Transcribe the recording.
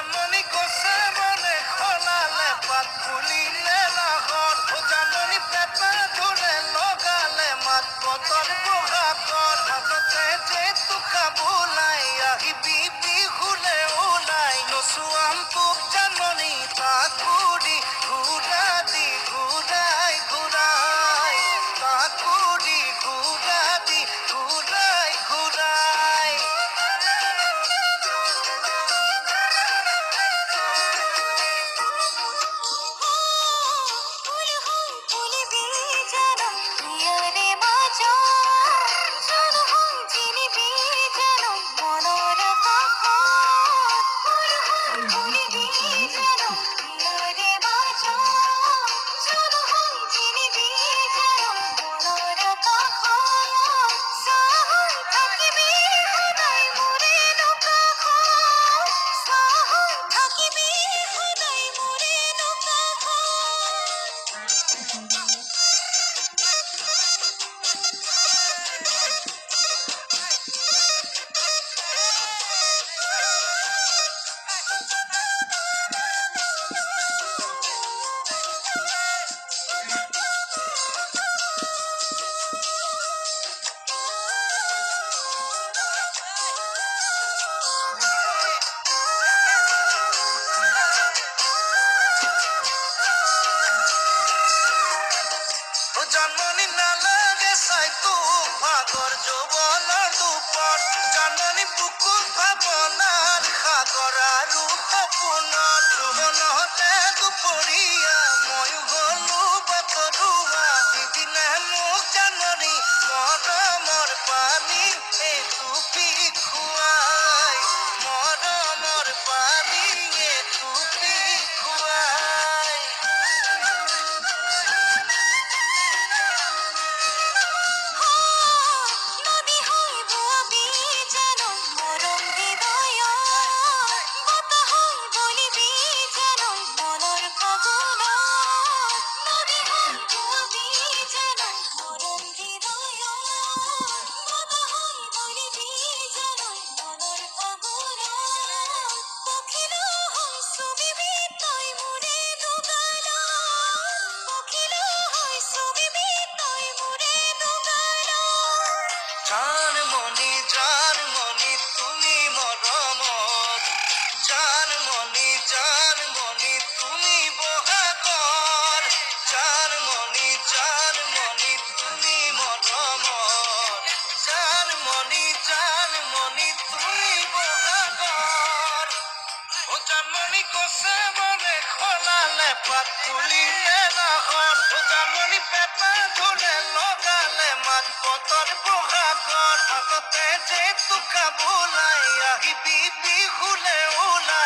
জানমণি গছে বনে খলালে পাত ফুলিলে নাহৰ জানমণি পেপা ধৰে লগালে মাত বতৰ বহাগৰ হাততে যে তোকা বোলাই আহিবি বিহুলে ওলাই নচুৱাম তোক জানমণি তাকুৰি ঘূৰা দি ঘূৰাই ঘূৰাই তাকুৰি ঘূৰা দি ঘূৰাই ঘূৰাই জানমণি নালাগে চাই তোক ভাগৰ যৌৱনৰ দুপৰ জানমণি বুকুত ভাৱনাৰ সাগৰ আৰু সপোনৰ যৌৱনতে দুপৰীয়া ময়ো গলো বাটৰুৱা দিদিনে মোক জানমণি মৰমৰ পানী এটুপি খুৱাই মৰমৰ পানী এটুপি খুৱাই জানমণি তুমি মৰমত জানমণি তুমি বহাগৰ জানমণি তুমি মৰমত জানমণি তুমি বহাগৰ জানমণি গছে বনে খলালে পাত ফুলিলে নাহৰ জানমণি পেপা ধৰে লগালে মাত বতৰ বহাগৰ হাততে যে তোকা বোলাই আহিবি বিহুলে ওলাই